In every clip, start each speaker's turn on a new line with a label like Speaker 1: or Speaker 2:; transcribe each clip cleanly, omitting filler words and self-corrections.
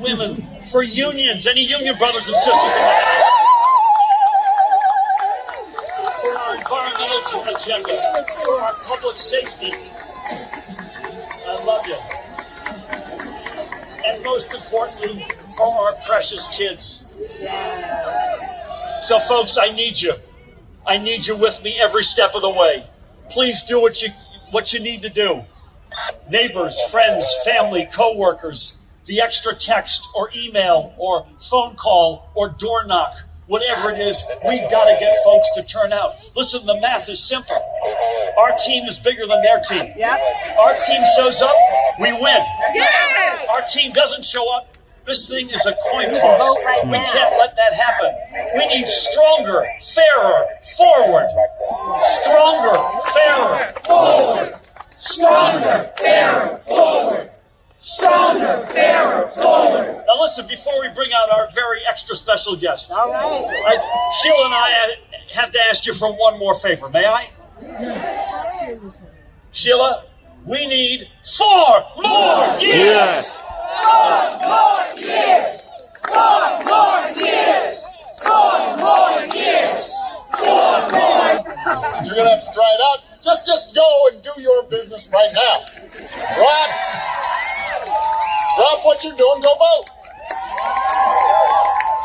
Speaker 1: women, for unions, any union brothers and sisters in the house, for our environmental agenda, for our public safety. I love you. And most importantly, for our precious kids. So folks, I need you. I need you with me every step of the way. Please do what you need to do. Neighbors, friends, family, co-workers, the extra text or email or phone call or door knock, whatever it is, we gotta get folks to turn out. Listen, the math is simple. Our team is bigger than their team. Yep. Our team shows up, we win. Yes. Our team doesn't show up, this thing is a coin toss. We can't let that happen. We need stronger, fairer, forward. Stronger, fairer, forward. Stronger, fairer, forward. Stronger, fairer, forward. Now listen, before we bring out our very extra special guest, all right. Sheila and I have to ask you for one more favor. May I? Yes. Sheila, we need 4 more years. Yes. 4 more years. 4 more years. 4 more years. 4 more.
Speaker 2: You're gonna have to try it out. Just go and do your business right now. Drop what you're doing, go vote.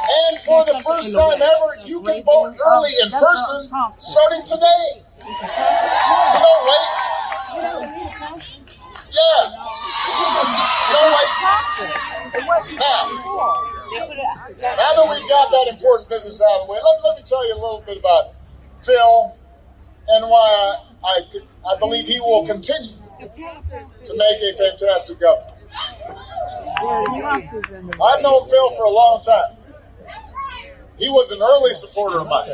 Speaker 2: And for the first time ever, you can vote early in person starting today. So don't wait. Yeah. Don't wait. Now that we've got that important business out of the way, let me tell you a little bit about Phil and why I believe he will continue to make a fantastic governor. I've known Phil for a long time. He was an early supporter of mine.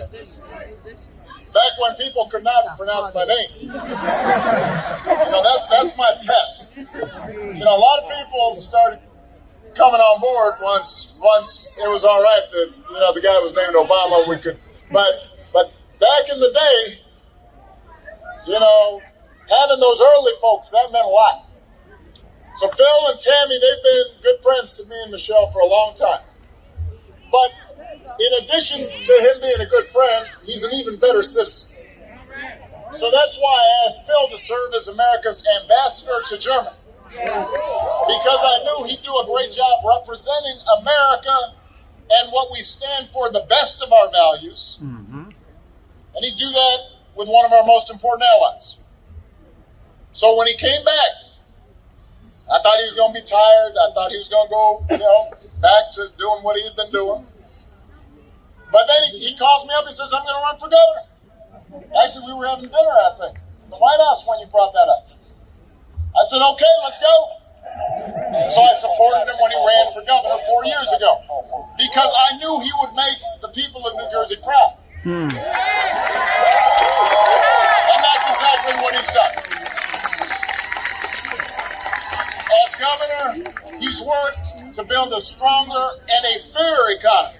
Speaker 2: Back when people could not pronounce my name. You know, that's my test. You know, a lot of people started coming on board once it was all right that, you know, the guy was named Obama. We could, but back in the day, you know, having those early folks, that meant a lot. So Phil and Tammy, they've been good friends to me and Michelle for a long time. But in addition to him being a good friend, he's an even better citizen. So that's why I asked Phil to serve as America's ambassador to Germany. Because I knew he'd do a great job representing America and what we stand for, the best of our values. And he'd do that with one of our most important allies. So when he came back, I thought he was going to be tired. I thought he was going to go, you know, back to doing what he had been doing. But then he calls me up and says, I'm going to run for governor. Actually, we were having dinner, I think, in the White House when you brought that up. I said, okay, let's go. So I supported him when he ran for governor 4 years ago because I knew he would make the people of New Jersey proud. And that's exactly what he's done. As governor, he's worked to build a stronger and a fair economy.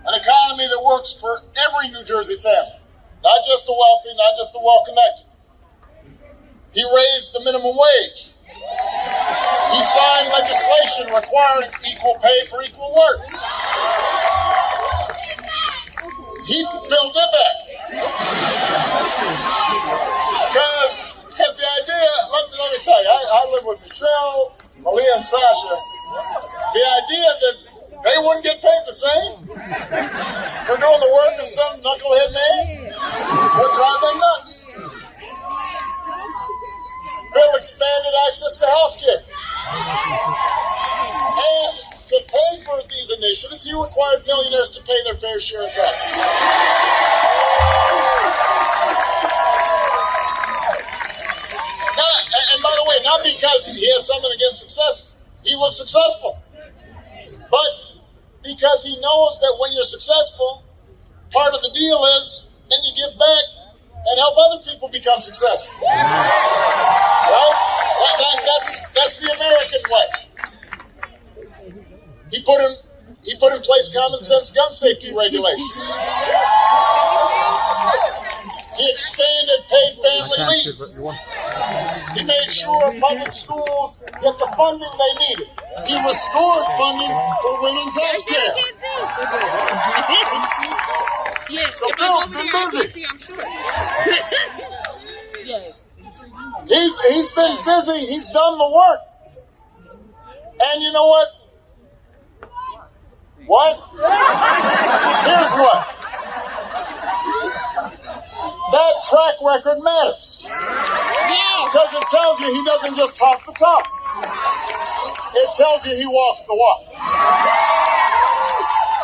Speaker 2: An economy that works for every New Jersey family. Not just the wealthy, not just the well-connected. He raised the minimum wage. He signed legislation requiring equal pay for equal work. Phil did that. Because the idea, let me tell you, I live with Michelle, Malia, and Sasha. The idea that they wouldn't get paid the same for doing the work of some knucklehead man would drive them nuts. Phil expanded access to health care. And to pay for these initiatives, he required millionaires to pay their fair share of taxes. And by the way, not because he has something against success. He was successful. But because he knows that when you're successful, part of the deal is then you give back and help other people become successful. Right? That's the American way. He put in place common sense gun safety regulations. He expanded paid family leave. He made sure public schools get the funding they needed He restored funding for women's health care.
Speaker 3: Yes,
Speaker 2: So Phil's been busy.
Speaker 3: I'm sure. Yes.
Speaker 2: He's been busy. He's done the work. And you know what? What? Here's what. That track record matters. Because it tells you he doesn't just talk the talk. It tells you he walks the walk.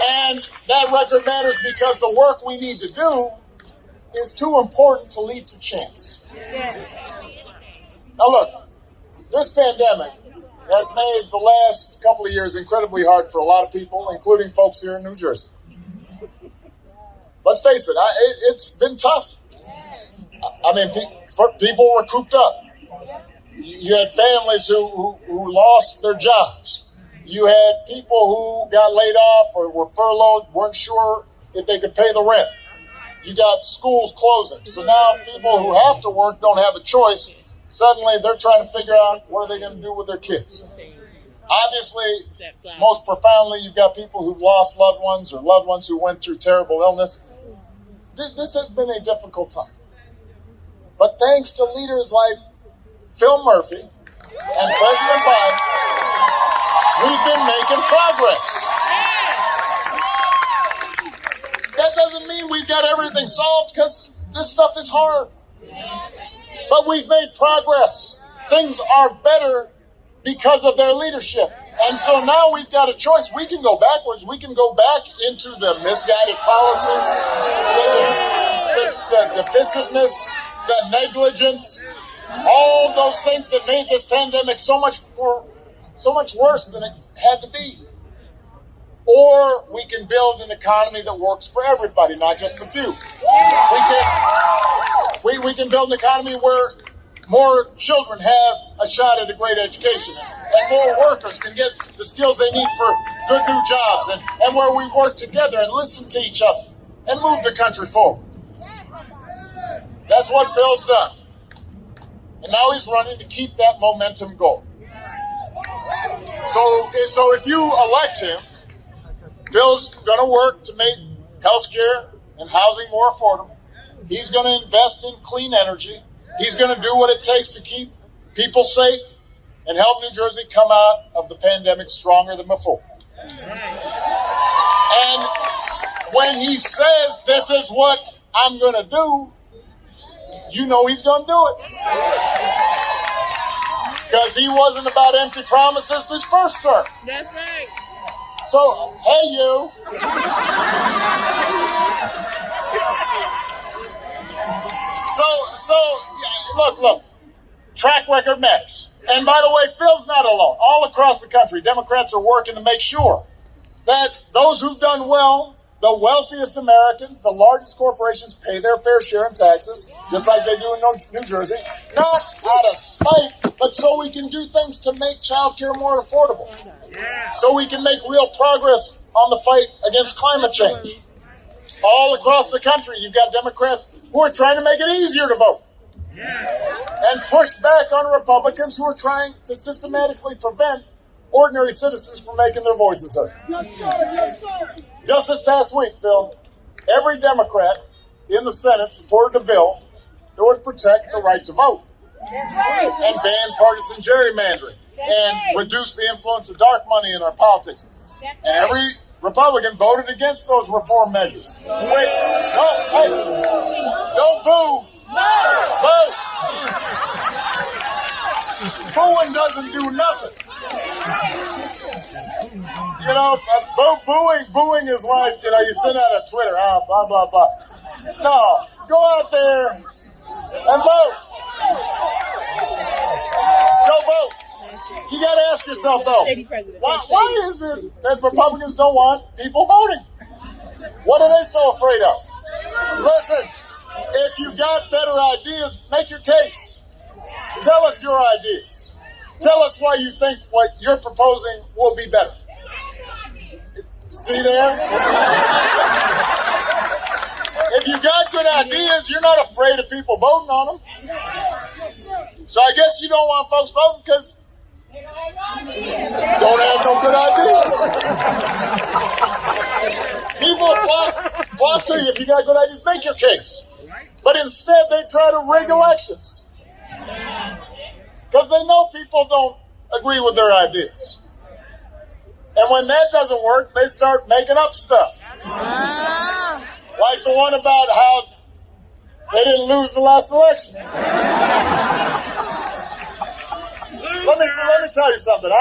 Speaker 2: And that record matters because the work we need to do is too important to leave to chance. Now look, this pandemic has made the last couple of years incredibly hard for a lot of people, including folks here in New Jersey. Let's face it, it's been tough. I mean, people were cooped up. You had families who lost their jobs. You had people who got laid off or were furloughed, weren't sure if they could pay the rent. You got schools closing. So now people who have to work don't have a choice. Suddenly they're trying to figure out what are they going to do with their kids. Obviously, most profoundly, you've got people who've lost loved ones or loved ones who went through terrible illness. This has been a difficult time. But thanks to leaders like Phil Murphy and President Biden, we've been making progress. That doesn't mean we've got everything solved because this stuff is hard. But we've made progress. Things are better because of their leadership. And so now we've got a choice. We can go backwards. We can go back into the misguided policies, the divisiveness, the negligence, all those things that made this pandemic so much worse than it had to be. Or we can build an economy that works for everybody, not just the few. We can build an economy where more children have a shot at a great education and more workers can get the skills they need for good new jobs and where we work together and listen to each other and move the country forward. That's what Phil's done. And now he's running to keep that momentum going. So if you elect him, Phil's going to work to make healthcare and housing more affordable. He's going to invest in clean energy. He's going to do what it takes to keep people safe and help New Jersey come out of the pandemic stronger than before. And when he says this is what I'm going to do, you know he's going to do it. Because he wasn't about empty promises this first term.
Speaker 3: That's right.
Speaker 2: So, hey you. Look, track record matters. And by the way, Phil's not alone. All across the country, Democrats are working to make sure that those who've done well, the wealthiest Americans, the largest corporations pay their fair share in taxes, just like they do in New Jersey, not out of spite, but so we can do things to make childcare more affordable. So we can make real progress on the fight against climate change. All across the country, you've got Democrats who are trying to make it easier to vote. And push back on Republicans who are trying to systematically prevent ordinary citizens from making their voices heard. Just this past week, Phil, every Democrat in the Senate supported a bill that would protect the right to vote and ban partisan gerrymandering and reduce the influence of dark money in our politics. And every Republican voted against those reform measures. Which, don't boo. Vote. Booing doesn't do nothing. You know, booing is like, you send out a Twitter, blah, blah, blah. No, go out there and vote. Go vote. You got to ask yourself, though, why is it that Republicans don't want people voting? What are they so afraid of? Listen, if you got better ideas, make your case. Tell us your ideas. Tell us why you think what you're proposing will be better. See there? If you got good ideas, you're not afraid of people voting on them. So I guess you don't want folks voting because Don't have no good ideas. People flock to you if you got good ideas. Make your case. But instead, they try to rig elections. Because they know people don't agree with their ideas. And when that doesn't work, they start making up stuff. Like the one about how they didn't lose the last election. Let me tell you something.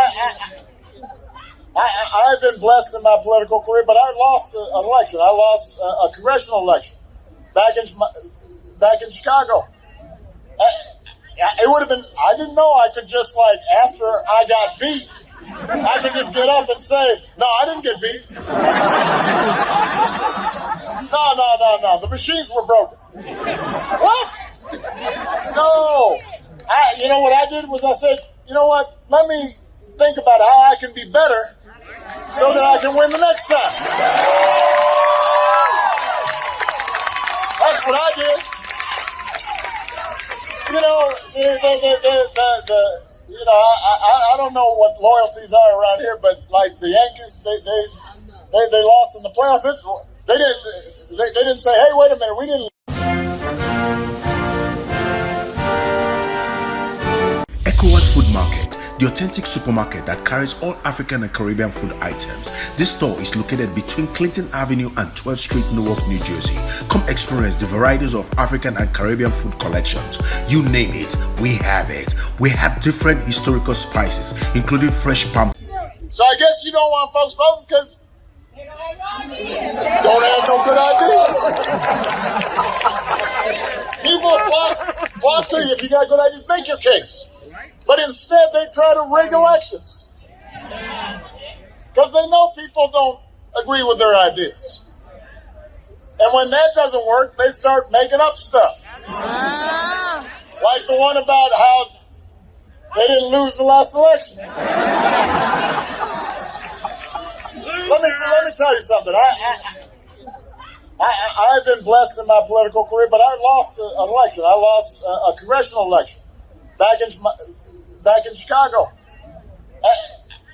Speaker 2: I've been blessed in my political career, but I lost an election. I lost a congressional election back in Chicago. It would have been. I didn't know I could just after I got beat, I could just get up and say, "No, I didn't get beat." No. The machines were broken. What? No. You know what I did was I said, you know what? Let me think about how I can be better so that I can win the next time. That's what I did. You know, I don't know what loyalties are around here, but like the Yankees, they lost in the playoffs. They didn't say, hey, wait a minute, we didn't.
Speaker 4: Food Market, the authentic supermarket that carries all African and Caribbean food items. This store is located between Clinton Avenue and 12th Street, Newark, New Jersey. Come experience the varieties of African and Caribbean food collections. You name it, we have it. We have different historical spices, including fresh palm.
Speaker 2: So I guess you don't want folks voting because don't have no good ideas. People flock to you if you got good ideas. Make your case. But instead, they try to rig elections. Because they know people don't agree with their ideas. And when that doesn't work, they start making up stuff. Like the one about how they didn't lose the last election. Let me tell you something. I've been blessed in my political career, but I lost an election. I lost a congressional election back in Chicago.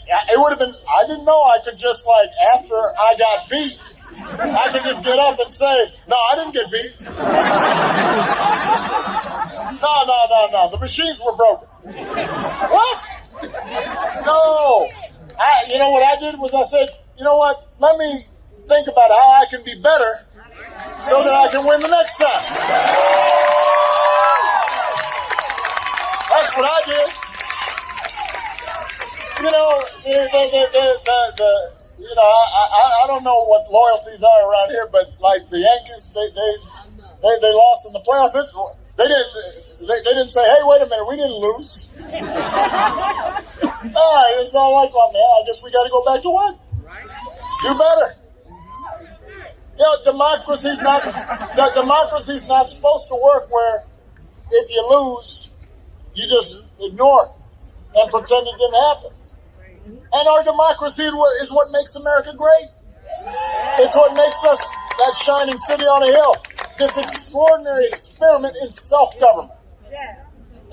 Speaker 2: It would have been. I didn't know I could just after I got beat, I could just get up and say, "No, I didn't get beat." No. The machines were broken. What? No. You know what I did was I said, you know what? Let me think about how I can be better so that I can win the next time. That's what I did. You know, I don't know what loyalties are around here, but like the Yankees, they lost in the playoffs. They didn't say, hey, wait a minute, we didn't lose. It's all like, well, man, I guess we got to go back to work. Do better. You know, democracy's not supposed to work where if you lose, you just ignore it and pretend it didn't happen. And our democracy is what makes America great. It's what makes us that shining city on a hill. This extraordinary experiment in self-government.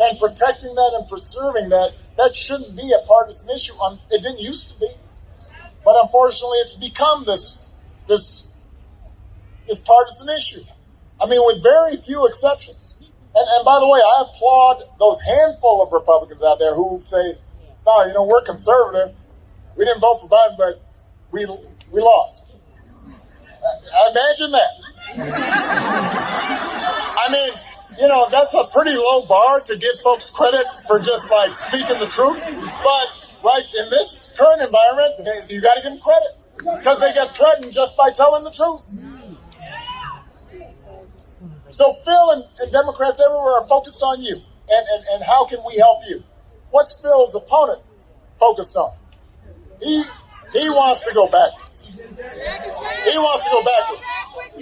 Speaker 2: And protecting that and preserving that shouldn't be a partisan issue. It didn't used to be. But unfortunately, it's become this partisan issue. I mean, with very few exceptions. And by the way, I applaud those handful of Republicans out there who say, no, we're conservative. We didn't vote for Biden, but we lost. Imagine that. I mean, that's a pretty low bar to give folks credit for just speaking the truth. But right in this current environment, you got to give them credit because they get threatened just by telling the truth. So Phil and Democrats everywhere are focused on you. And how can we help you? What's Phil's opponent focused on? He wants to go backwards. He wants to go backwards.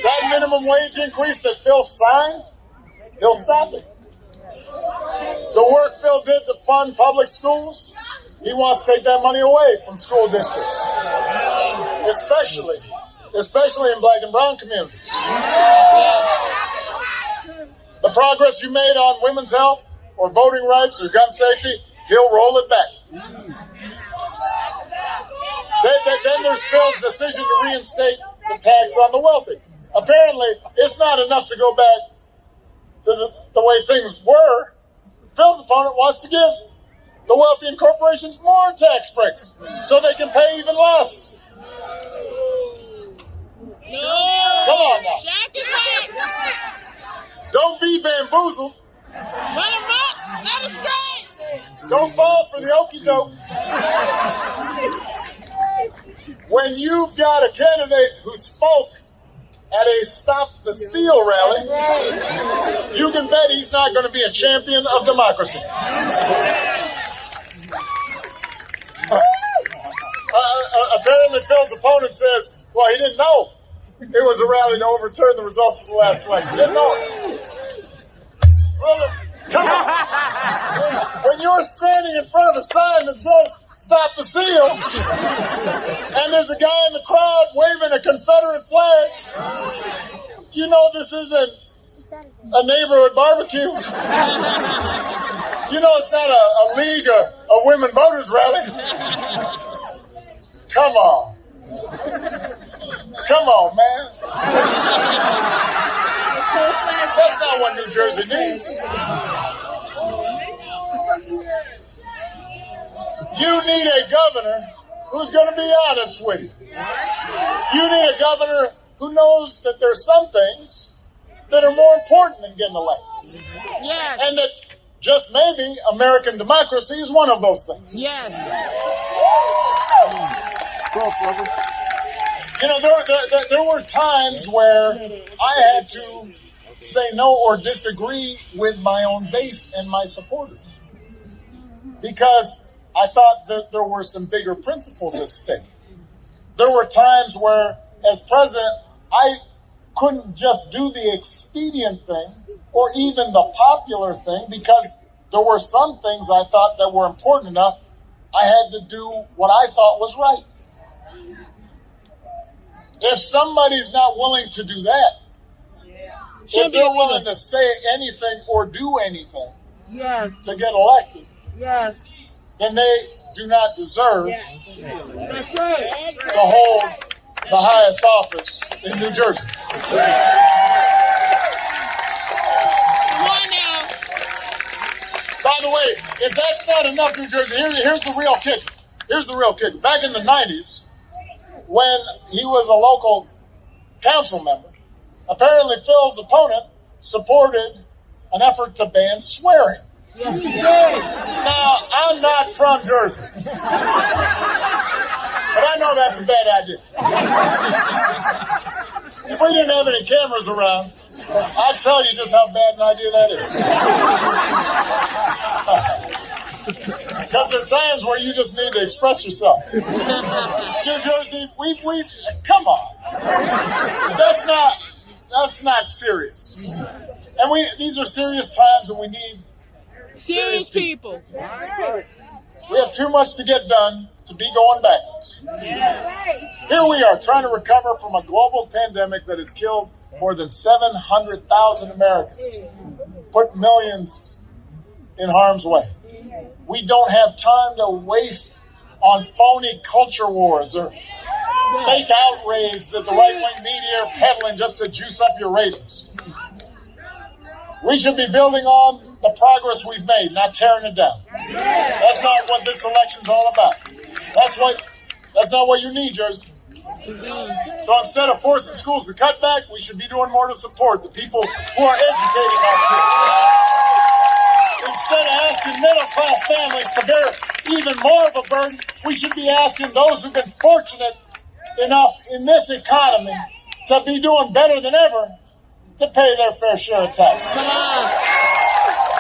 Speaker 2: That minimum wage increase that Phil signed, he'll stop it. The work Phil did to fund public schools, he wants to take that money away from school districts, especially in black and brown communities. The progress you made on women's health or voting rights or gun safety, he'll roll it back. Then there's Phil's decision to reinstate the tax on the wealthy. Apparently, it's not enough to go back to the way things were. Phil's opponent wants to give the wealthy and corporations more tax breaks so they can pay even less.
Speaker 3: No.
Speaker 2: Come on now.
Speaker 3: Jack is right.
Speaker 2: Don't be bamboozled.
Speaker 3: Let him up. Let him straight.
Speaker 2: Don't fall for the okie doke. When you've got a candidate who spoke at a Stop the Steal rally, you can bet he's not going to be a champion of democracy. Apparently, Phil's opponent says, well, he didn't know it was a rally to overturn the results of the last election. He didn't know it. Well, come on. When you're standing in front of a sign that says, Stop the Steal, and there's a guy in the crowd waving a Confederate flag, you know this isn't a neighborhood barbecue. You know it's not a league of women voters rally. Come on. Come on, man. That's not what New Jersey needs. You need a governor who's going to be honest with you. You need a governor who knows that there's some things that are more important than getting elected.
Speaker 3: Yes.
Speaker 2: And that just maybe American democracy is one of those things.
Speaker 3: Yes.
Speaker 2: You know, there were times where I had to say no or disagree with my own base and my supporters because I thought that there were some bigger principles at stake. There were times where, as president, I couldn't just do the expedient thing or even the popular thing because there were some things I thought that were important enough. I had to do what I thought was right. If somebody's not willing to do that, if they're willing to say anything or do anything to get elected, then they do not deserve to hold the highest office in New Jersey.
Speaker 3: Come on now.
Speaker 2: By the way, if that's not enough, New Jersey, here's the real kicker. Here's the real kicker. Back in the 90s, when he was a local council member, apparently Phil's opponent supported an effort to ban swearing. Now, I'm not from Jersey, but I know that's a bad idea. If we didn't have any cameras around, I'd tell you just how bad an idea that is. Because there are times where you just need to express yourself. New Jersey, we come on. That's not serious. And these are serious times, and we need
Speaker 3: Serious people.
Speaker 2: We have too much to get done to be going backwards. Here we are trying to recover from a global pandemic that has killed more than 700,000 Americans, put millions in harm's way. We don't have time to waste on phony culture wars or fake outrage that the right-wing media are peddling just to juice up your ratings. We should be building on the progress we've made, not tearing it down. That's not what this election's all about. That's not what you need, Jersey. So instead of forcing schools to cut back, we should be doing more to support the people who are educating our kids. Instead of asking middle-class families to bear even more of a burden, we should be asking those who've been fortunate enough in this economy to be doing better than ever to pay their fair share of taxes.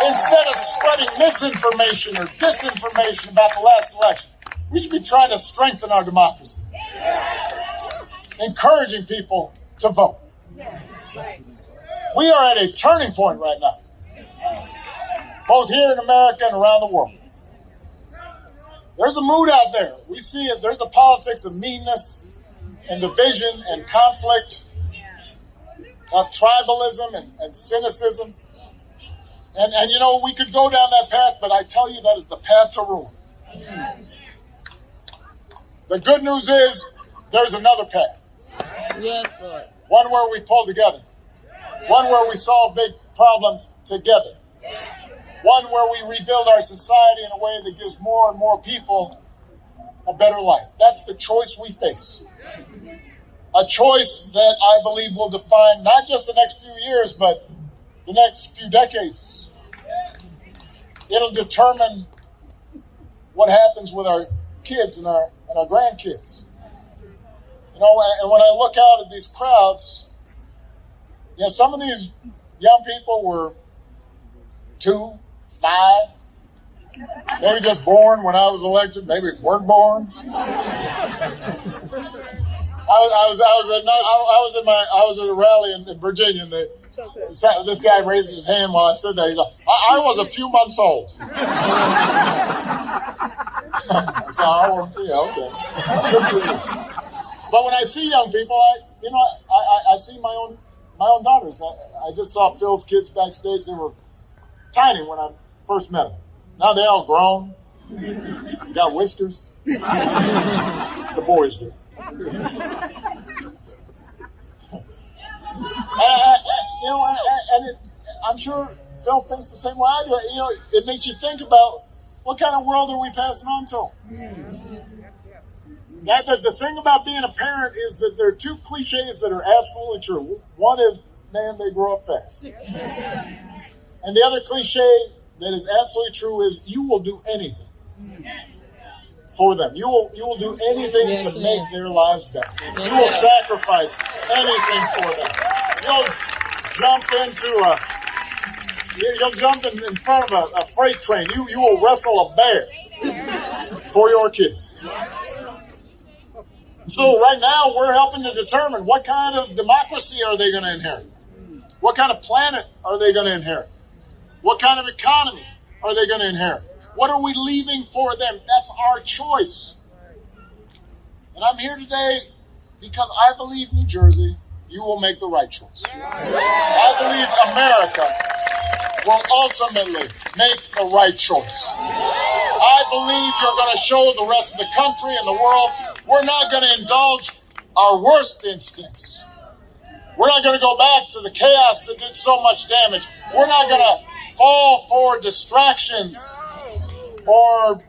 Speaker 2: Instead of spreading misinformation or disinformation about the last election, we should be trying to strengthen our democracy, encouraging people to vote. We are at a turning point right now, both here in America and around the world. There's a mood out there. We see it. There's a politics of meanness and division and conflict, of tribalism and cynicism. And you know, we could go down that path, but I tell you that is the path to ruin. The good news is there's another path.
Speaker 3: Yes, Lord.
Speaker 2: One where we pull together. One where we solve big problems together. One where we rebuild our society in a way that gives more and more people a better life. That's the choice we face. A choice that I believe will define not just the next few years, but the next few decades. It'll determine what happens with our kids and our grandkids. You know, and when I look out at these crowds, you know, some of these young people were 2, 5, maybe just born when I was elected, maybe weren't born. I was at a rally in Virginia, and this guy raised his hand while I said that. He's like, I was a few months old. So, yeah, okay. But when I see young people, I see my own daughters. I just saw Phil's kids backstage. They were tiny when I first met them. Now they all grown, got whiskers. The boys do. I'm sure Phil thinks the same way I do. You know, it makes you think about what kind of world are we passing on to? The thing about being a parent is that there are two cliches that are absolutely true. One is, man, they grow up fast. And the other cliche that is absolutely true is you will do anything for them. You will do anything to make their lives better. You will sacrifice anything for them. You'll jump in front of a freight train. You will wrestle a bear for your kids. So right now we're helping to determine what kind of democracy are they going to inherit? What kind of planet are they going to inherit? What kind of economy are they going to inherit? What are we leaving for them? That's our choice. And I'm here today because I believe, New Jersey, you will make the right choice. I believe America will ultimately make the right choice. I believe you're going to show the rest of the country and the world we're not going to indulge our worst instincts. We're not going to go back to the chaos that did so much damage. We're not going to fall for distractions or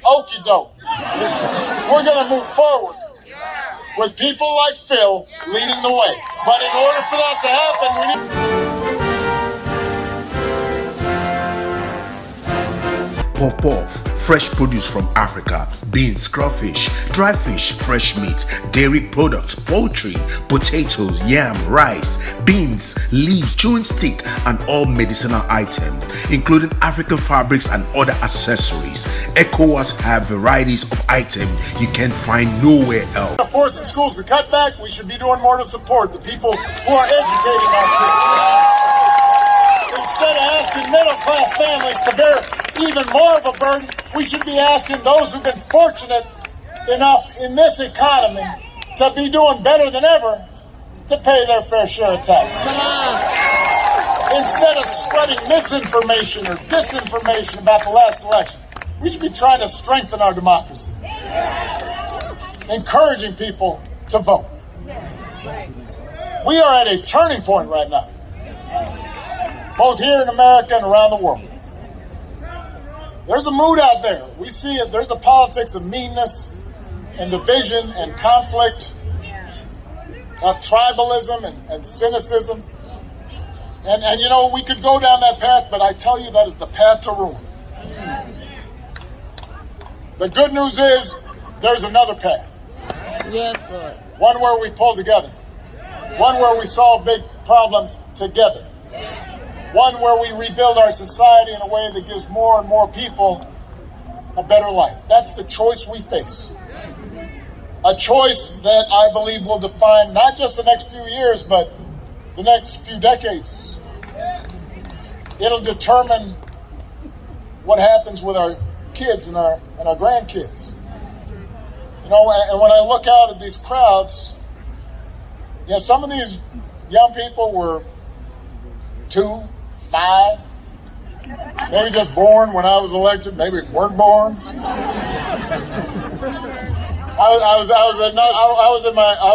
Speaker 2: okie doke. We're going to move forward with people like Phil leading the way. But in order for that to happen, we need...
Speaker 4: Pop-off, fresh produce from Africa, beans, crawfish, dry fish, fresh meat, dairy products, poultry, potatoes, yam, rice, beans, leaves, chewing stick, and all medicinal items, including African fabrics and other accessories. ECOWAS have varieties of items you can find nowhere else.
Speaker 2: Forcing schools to cut back, we should be doing more to support the people who are educating our kids. Instead of asking middle-class families to bear even more of a burden, we should be asking those who've been fortunate enough in this economy to be doing better than ever to pay their fair share of taxes. Instead of spreading misinformation or disinformation about the last election, we should be trying to strengthen our democracy, encouraging people to vote. We are at a turning point right now, both here in America and around the world. There's a mood out there. We see it. There's a politics of meanness and division and conflict, of tribalism and cynicism. And you know, we could go down that path, but I tell you that is the path to ruin. The good news is there's another path.
Speaker 3: Yes, Lord.
Speaker 2: One where we pull together. One where we solve big problems together. One where we rebuild our society in a way that gives more and more people a better life. That's the choice we face. A choice that I believe will define not just the next few years, but the next few decades. It'll determine what happens with our kids and our grandkids. You know, and when I look out at these crowds, you know, some of these young people were 2, 5, maybe just born when I was elected, maybe weren't born. I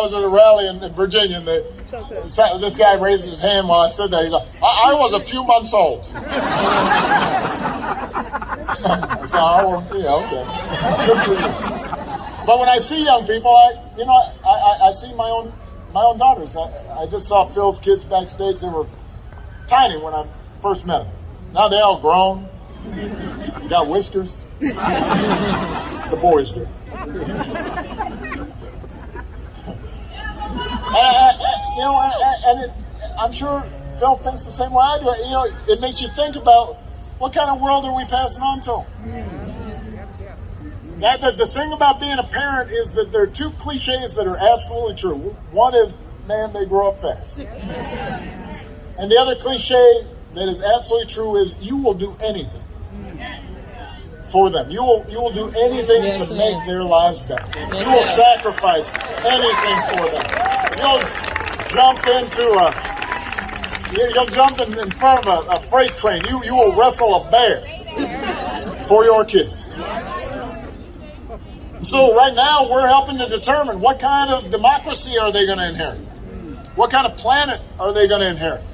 Speaker 2: was at a rally in Virginia, and this guy raised his hand while I said that. He's like, I was a few months old. So, yeah, okay. But when I see young people, I see my own daughters. I just saw Phil's kids backstage. They were tiny when I first met them. Now they all grown, got whiskers. The boys do. I'm sure Phil thinks the same way I do. It makes you think about what kind of world are we passing on to? The thing about being a parent is that there are two cliches that are absolutely true. One is, man, they grow up fast. And the other cliche that is absolutely true is you will do anything for them. You will do anything to make their lives better. You will sacrifice anything for them. You'll jump in front of a freight train. You will wrestle a bear for your kids. So right now we're helping to determine what kind of democracy are they going to inherit? What kind of planet are they going to inherit?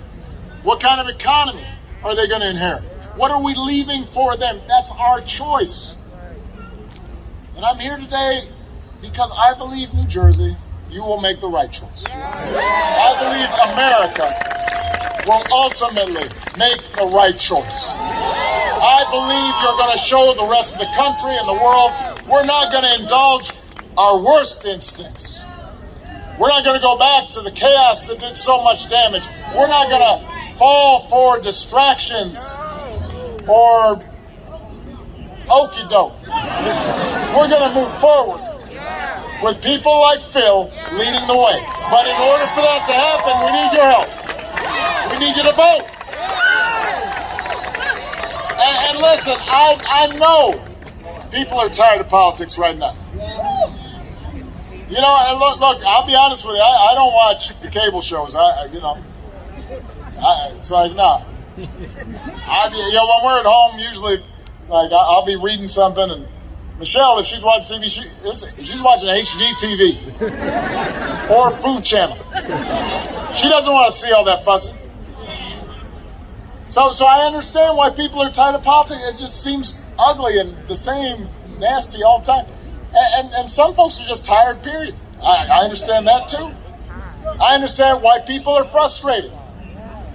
Speaker 2: What kind of economy are they going to inherit? What are we leaving for them? That's our choice. And I'm here today because I believe New Jersey, you will make the right choice. I believe America will ultimately make the right choice. I believe you're going to show the rest of the country and the world we're not going to indulge our worst instincts. We're not going to go back to the chaos that did so much damage. We're not going to fall for distractions or okey doke. We're going to move forward with people like Phil leading the way. But in order for that to happen, we need your help. We need you to vote. And listen, I know people are tired of politics right now. And look, I'll be honest with you, I don't watch the cable shows. It's like, nah. When we're at home, usually, like, I'll be reading something, and Michelle, if she's watching TV, she's watching HGTV or Food Channel. She doesn't want to see all that fussing. So I understand why people are tired of politics. It just seems ugly and the same, nasty all the time. And some folks are just tired, period. I understand that too. I understand why people are frustrated.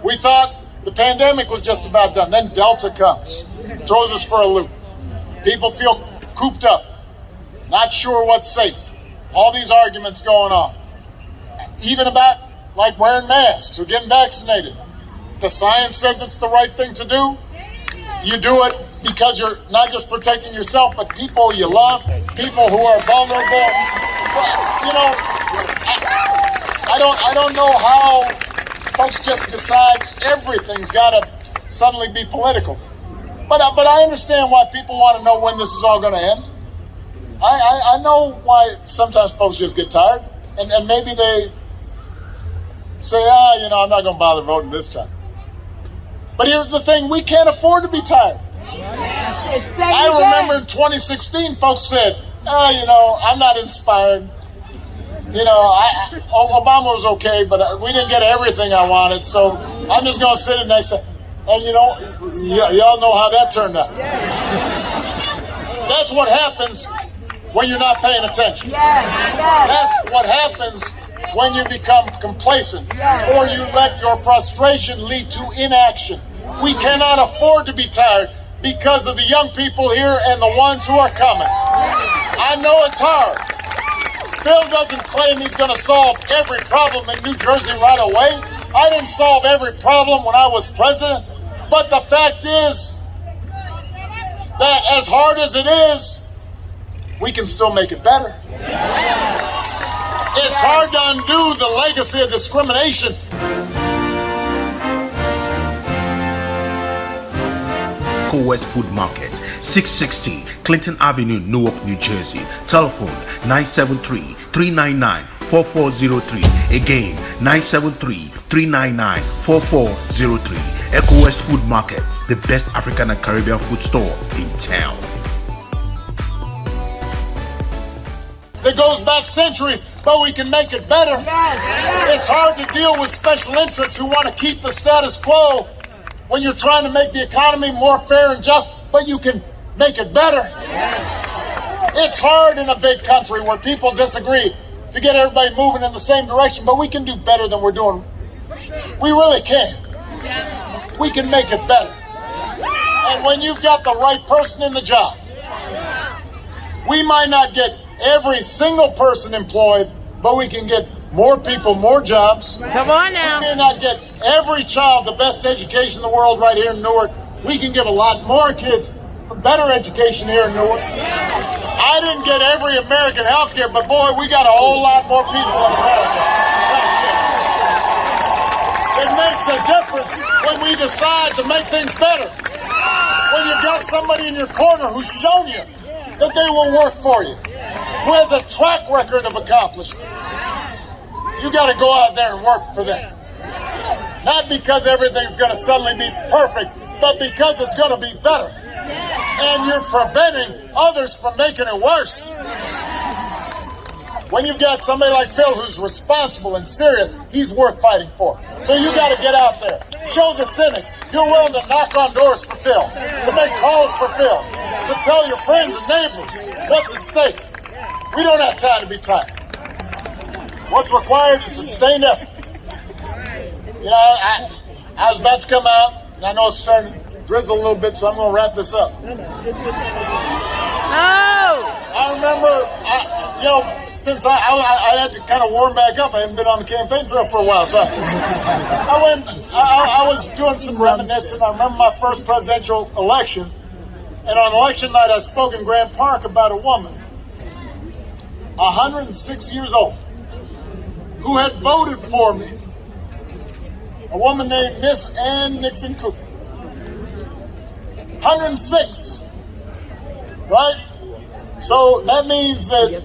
Speaker 2: We thought the pandemic was just about done. Then Delta comes, throws us for a loop. People feel cooped up, not sure what's safe. All these arguments going on. Even about like wearing masks or getting vaccinated. The science says it's the right thing to do. You do it because you're not just protecting yourself, but people you love, people who are vulnerable. I don't know how folks just decide everything's got to suddenly be political. But I understand why people want to know when this is all going to end. I know why sometimes folks just get tired, and maybe they say, I'm not going to bother voting this time. But here's the thing, we can't afford to be tired. I remember in 2016, folks said, I'm not inspired. Obama was okay, but we didn't get everything I wanted, so I'm just going to sit it next time. And y'all know how that turned out. That's what happens when you're not paying attention. That's what happens when you become complacent or you let your frustration lead to inaction. We cannot afford to be tired because of the young people here and the ones who are coming. I know it's hard. Phil doesn't claim he's going to solve every problem in New Jersey right away. I didn't solve every problem when I was president. But the fact is that as hard as it is, we can still make it better. It's hard to undo the legacy of discrimination.
Speaker 4: West Food Market, 660 Clinton Avenue, Newark, New Jersey. Telephone 973-399-4403. Again, 973-399-4403. Echo West Food Market, the best African and Caribbean food store in town.
Speaker 2: that goes back centuries, but we can make it better. It's hard to deal with special interests who want to keep the status quo when you're trying to make the economy more fair and just, but you can make it better. It's hard in a big country where people disagree to get everybody moving in the same direction, but we can do better than we're doing. We really can. We can make it better. And when you've got the right person in the job, we might not get every single person employed, but we can get more people, more jobs.
Speaker 3: Come on now.
Speaker 2: We may not get every child the best education in the world right here in Newark. We can give a lot more kids a better education here in Newark. I didn't get every American health care, but boy, we got a whole lot more people in America. It makes a difference when we decide to make things better. When you've got somebody in your corner who's shown you that they will work for you, who has a track record of accomplishment. You got to go out there and work for them. Not because everything's going to suddenly be perfect, but because it's going to be better. And you're preventing others from making it worse. When you've got somebody like Phil who's responsible and serious, he's worth fighting for. So you got to get out there. Show the cynics you're willing to knock on doors for Phil, to make calls for Phil, to tell your friends and neighbors what's at stake. We don't have time to be tired. What's required is sustained effort. You know, I was about to come out, and I know it's starting to drizzle a little bit, so I'm going to wrap this up. I remember, since I had to kind of warm back up, I hadn't been on the campaign trail for a while, so I was doing some reminiscing. I remember my first presidential election, and on election night, I spoke in Grant Park about a woman, 106 years old, who had voted for me, a woman named Miss Ann Nixon Cooper. 106, right? So that means that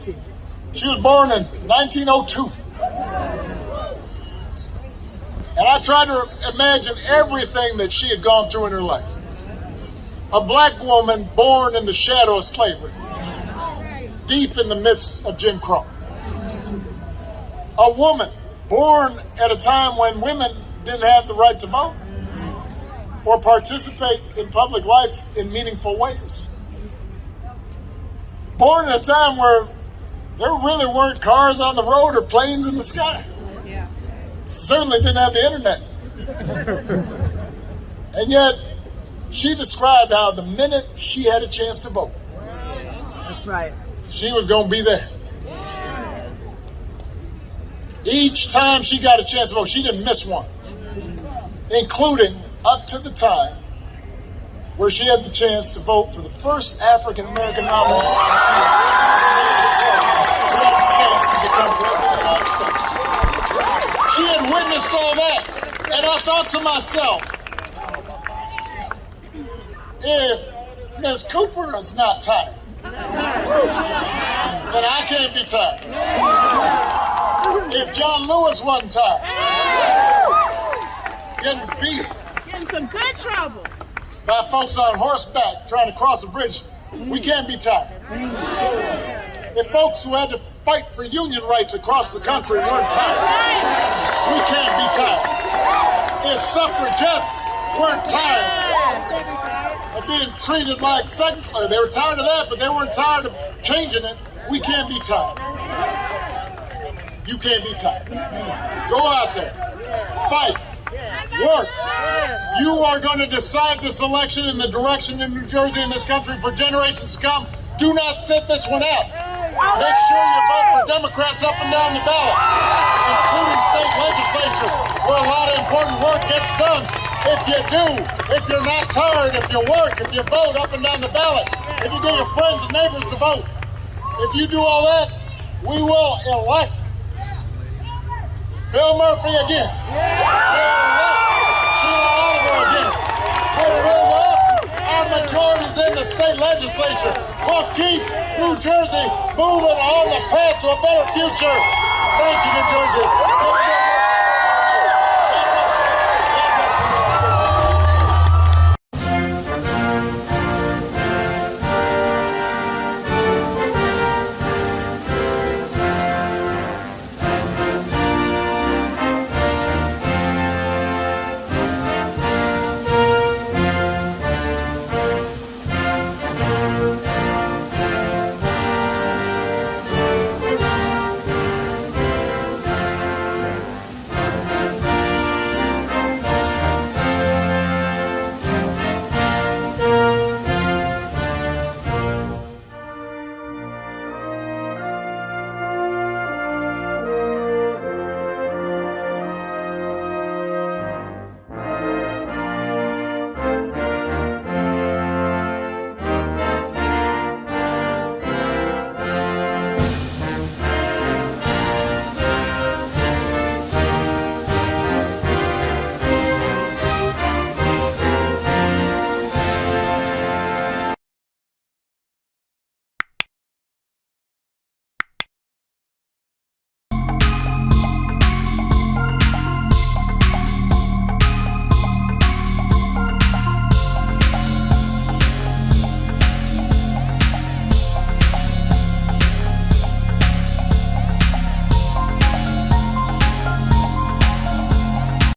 Speaker 2: she was born in 1902. And I tried to imagine everything that she had gone through in her life. A black woman born in the shadow of slavery, deep in the midst of Jim Crow. A woman born at a time when women didn't have the right to vote or participate in public life in meaningful ways. Born at a time where there really weren't cars on the road or planes in the sky. Certainly didn't have the internet. And yet, she described how the minute she had a chance to vote,
Speaker 3: That's right.
Speaker 2: she was going to be there. Each time she got a chance to vote, she didn't miss one, including up to the time where she had the chance to vote for the first African-American nominee who had the chance to become president of the United States. She had witnessed all that, and I thought to myself, if Ms. Cooper is not tired, then I can't be tired. If John Lewis wasn't tired, getting beat
Speaker 3: Getting some good trouble.
Speaker 2: by folks on horseback trying to cross a bridge, we can't be tired. If folks who had to fight for union rights across the country weren't tired, we can't be tired. If suffragettes weren't tired of being treated like second class, they were tired of that, but they weren't tired of changing it, we can't be tired. You can't be tired. Go out there, fight, work. You are going to decide this election in the direction in New Jersey and this country for generations to come. Do not sit this one out. Make sure you vote for Democrats up and down the ballot, including state legislatures where a lot of important work gets done. If you do, if you're not tired, if you work, if you vote up and down the ballot, if you get your friends and neighbors to vote, if you do all that, we will elect Phil Murphy again. We'll elect Sheila Oliver again. We'll build up our majorities in the state legislature. We'll keep New Jersey moving on the path to a better future. Thank you, New Jersey.